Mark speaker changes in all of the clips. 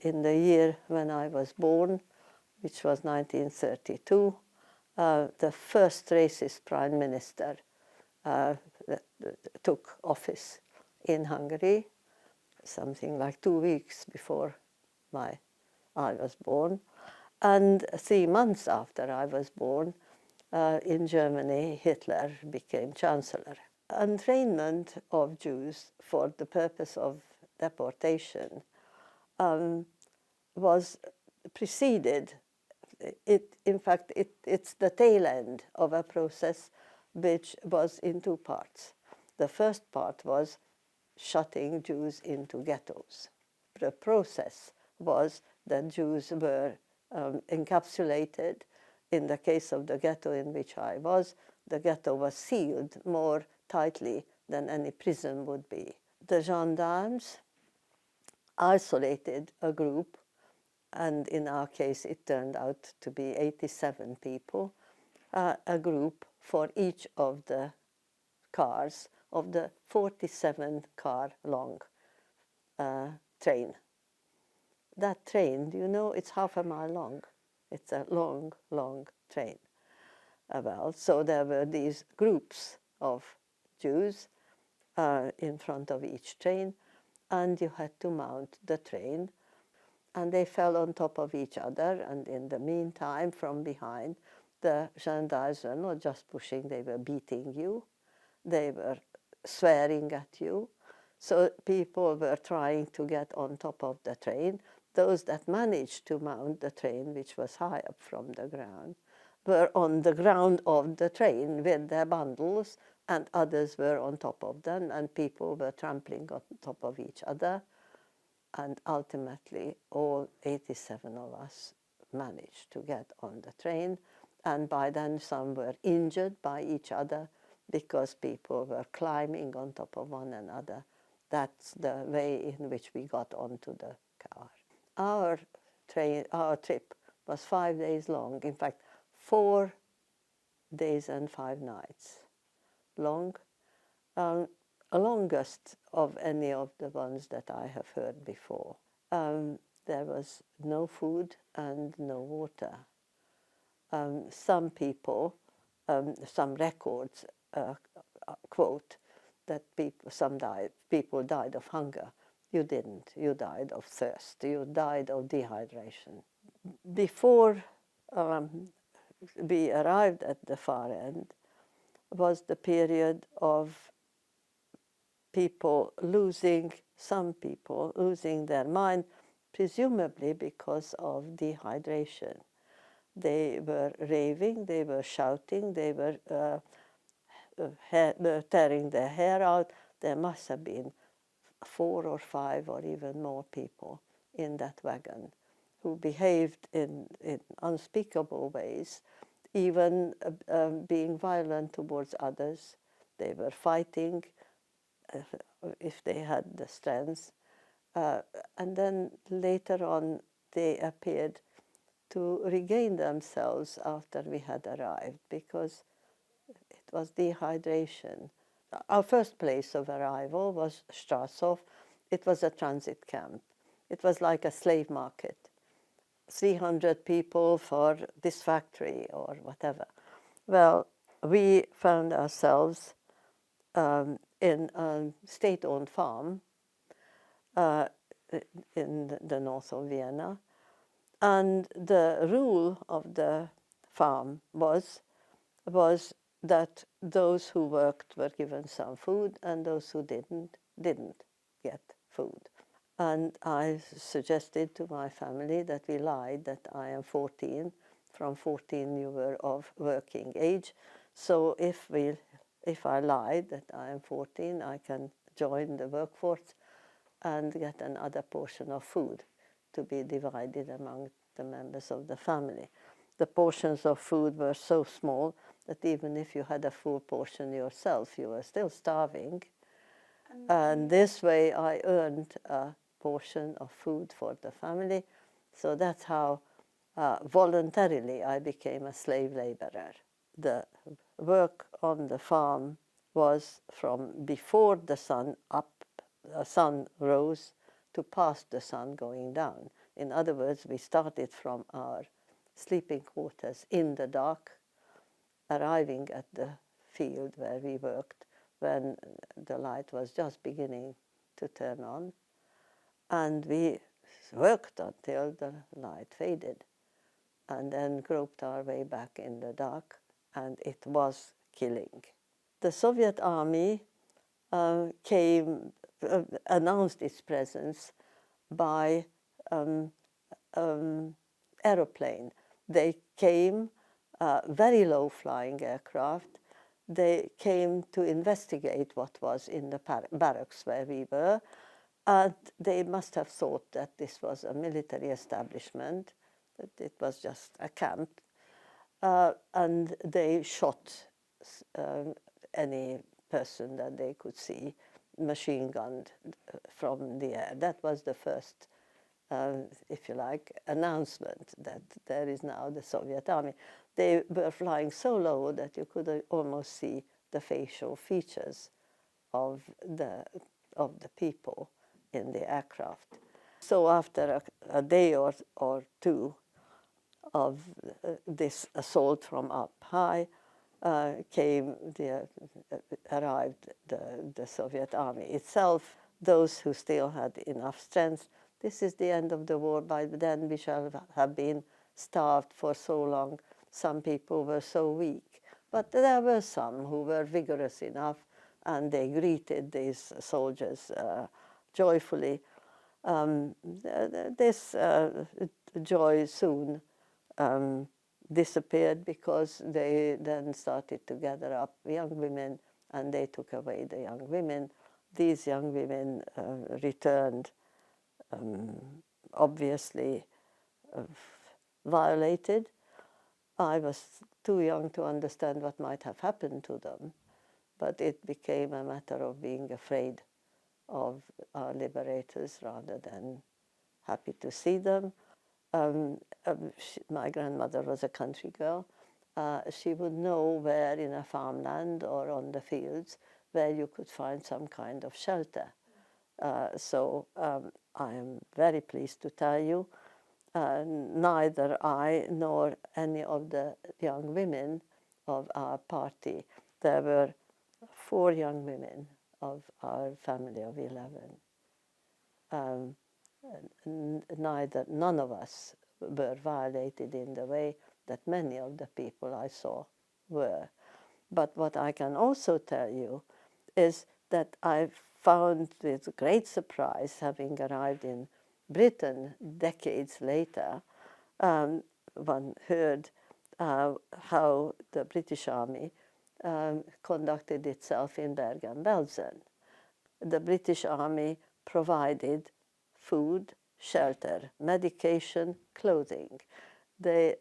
Speaker 1: in the year when I was born, which was 1932, the first racist prime minister took office in Hungary, something like 2 weeks before I was born. And 3 months after I was born, in Germany, Hitler became chancellor. Entrainment of Jews for the purpose of deportation was preceded. In fact, it's the tail end of a process which was in 2 parts. The first part was shutting Jews into ghettos. The process was that Jews were encapsulated. In the case of the ghetto in which I was, the ghetto was sealed more tightly than any prison would be. The gendarmes isolated a group, and in our case it turned out to be 87 people, a group for each of the cars of the 47-car-long train. That train, you know, it's half a mile long. It's a long, long train. Well, so there were these groups of Jews in front of each train, and you had to mount the train, and they fell on top of each other, and in the meantime, from behind, the gendarmes were not just pushing, they were beating you, they were swearing at you. So people were trying to get on top of the train. Those that managed to mount the train, which was high up from the ground, were on the ground of the train with their bundles, and others were on top of them, and people were trampling on top of each other. And ultimately, all 87 of us managed to get on the train, and by then some were injured by each other because people were climbing on top of one another. That's the way in which we got onto the car. Our trip was 5 days long, in fact, 4 days and 5 nights long, longest of any of the ones that I have heard before. There was no food and no water. Some people, some records quote that people died of hunger. You didn't. You died of thirst. You died of dehydration. Before we arrived at the far end was the period of some people losing their mind, presumably because of dehydration. They were raving, they were shouting, they were tearing their hair out. There must have been 4 or 5 or even more people in that wagon who behaved in unspeakable ways, even being violent towards others. They were fighting if they had the strength. And then later on they appeared to regain themselves after we had arrived, because it was dehydration. Our first place of arrival was Strasshof. It was a transit camp. It was like a slave market. 300 people for this factory or whatever. Well, we found ourselves in a state-owned farm in the north of Vienna. And the rule of the farm was that those who worked were given some food, and those who didn't get food. And I suggested to my family that we lied that I am 14. From 14 you were of working age. So if I lied that I am 14, I can join the workforce and get another portion of food to be divided among the members of the family. The portions of food were so small that even if you had a full portion yourself, you were still starving. And this way I earned a portion of food for the family. So that's how voluntarily I became a slave laborer. The work on the farm was from before the sun rose to past the sun going down. In other words, we started from our sleeping quarters in the dark, arriving at the field where we worked when the light was just beginning to turn on, and we worked until the light faded, and then groped our way back in the dark, and it was killing. The Soviet army announced its presence by aeroplane. They came, very low-flying aircraft. They came to investigate what was in the barracks where we were, and they must have thought that this was a military establishment, that it was just a camp, and they shot any person that they could see, machine gunned from the air. That was the first, if you like, announcement that there is now the Soviet army. They were flying so low that you could almost see the facial features of the people in the aircraft. So after a day or two of this assault from up high, arrived the Soviet army itself, those who still had enough strength. This is the end of the war. By then we shall have been starved for so long. Some people were so weak. But there were some who were vigorous enough, and they greeted these soldiers joyfully. This joy soon disappeared, because they then started to gather up young women, and they took away the young women. These young women returned, obviously violated. I was too young to understand what might have happened to them, but it became a matter of being afraid of our liberators rather than happy to see them. My grandmother was a country girl. She would know where in a farmland or on the fields where you could find some kind of shelter. So I am very pleased to tell you, neither I nor any of the young women of our party, there were 4 young women of our family of 11. None of us were violated in the way that many of the people I saw were. But what I can also tell you is that I found with great surprise, having arrived in Britain decades later, one heard how the British Army conducted itself in Bergen-Belsen. The British Army provided food, shelter, medication, clothing. They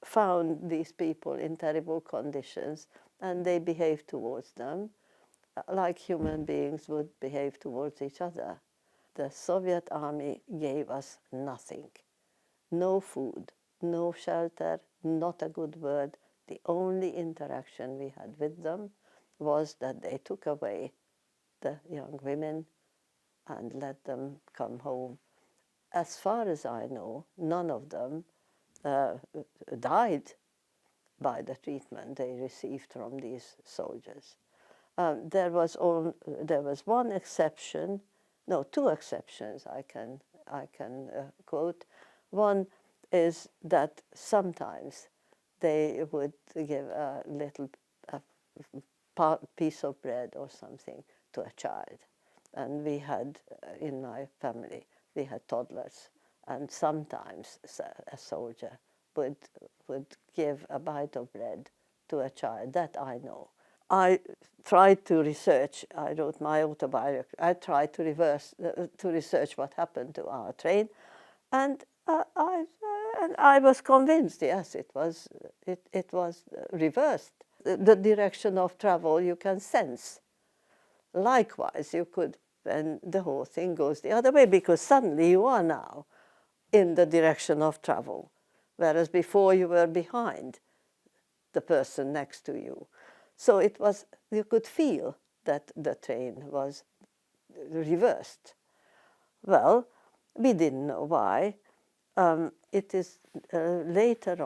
Speaker 1: found these people in terrible conditions, and they behaved towards them like human beings would behave towards each other. The Soviet army gave us nothing. No food, no shelter, not a good word. The only interaction we had with them was that they took away the young women and let them come home. As far as I know, none of them died by the treatment they received from these soldiers. There was one exception, no, 2 exceptions I can quote. One is that sometimes they would give a little piece of bread or something to a child. And we had, in my family, we had toddlers, and sometimes a soldier would give a bite of bread to a child. That I know. I tried to research, I wrote my autobiography, I tried to research what happened to our train, and I was convinced, yes, it was reversed. The direction of travel you can sense. Likewise, you could, when the whole thing goes the other way, because suddenly you are now in the direction of travel, whereas before you were behind the person next to you. So it was, you could feel that the train was reversed. Well, we didn't know why. It is later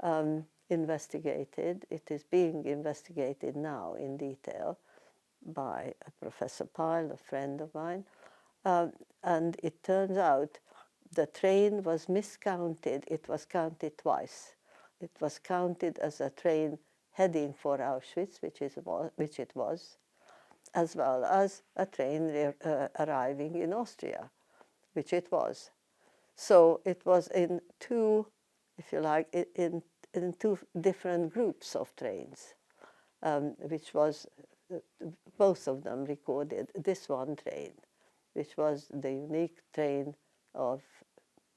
Speaker 1: on investigated. It is being investigated now in detail by Professor Pyle, a friend of mine. And it turns out the train was miscounted. It was counted twice. It was counted as a train heading for Auschwitz, which it was, as well as a train arriving in Austria, which it was. So it was in two, if you like, in two different groups of trains, which was, both of them recorded this one train, which was the unique train of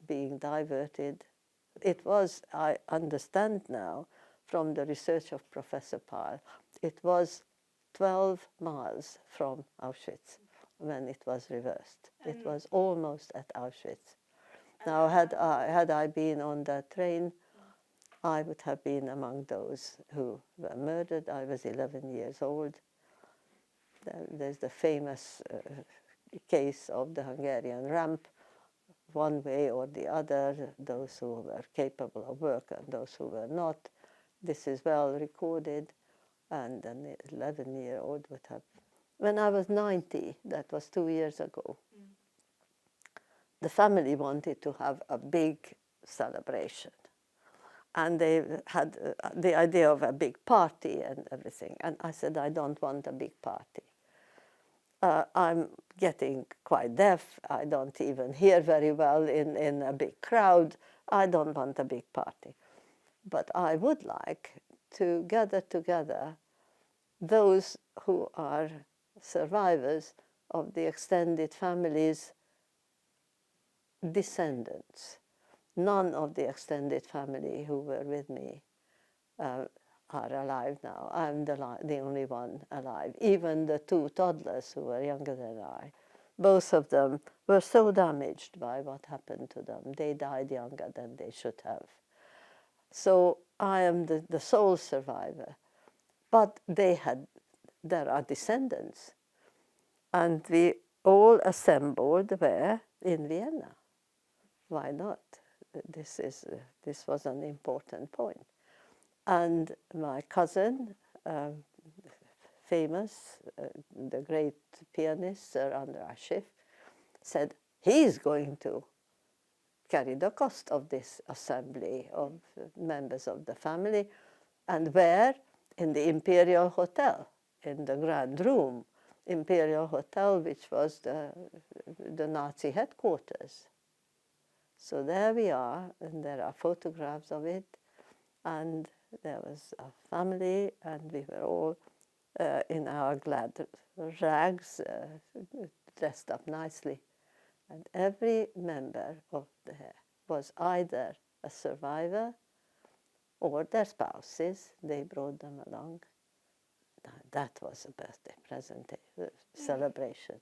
Speaker 1: being diverted. It was, I understand now, from the research of Professor Pyle, it was 12 miles from Auschwitz when it was reversed. It was almost at Auschwitz. Now, had I been on that train, I would have been among those who were murdered. I was 11 years old. There's the famous case of the Hungarian ramp, one way or the other, those who were capable of work and those who were not. This is well recorded, and an 11-year-old would have. When I was 90, that was 2 years ago, the family wanted to have a big celebration. And they had the idea of a big party and everything. And I said, I don't want a big party. I'm getting quite deaf. I don't even hear very well in a big crowd. I don't want a big party. But I would like to gather together those who are survivors of the extended family's descendants. None of the extended family who were with me are alive now. I'm the only one alive. Even the two toddlers who were younger than I, both of them were so damaged by what happened to them. They died younger than they should have. So I am the sole survivor. But there are descendants. And we all assembled there in Vienna. Why not? This was an important point. And my cousin, famous, the great pianist, Sir András Schiff, said he's going to carry the cost of this assembly of members of the family. And where? In the Imperial Hotel, in the Grand Room, Imperial Hotel, which was the Nazi headquarters. So there we are, and there are photographs of it, and there was a family, and we were all in our glad rags, dressed up nicely. And every member of there was either a survivor or their spouses. They brought them along. That was a birthday celebration.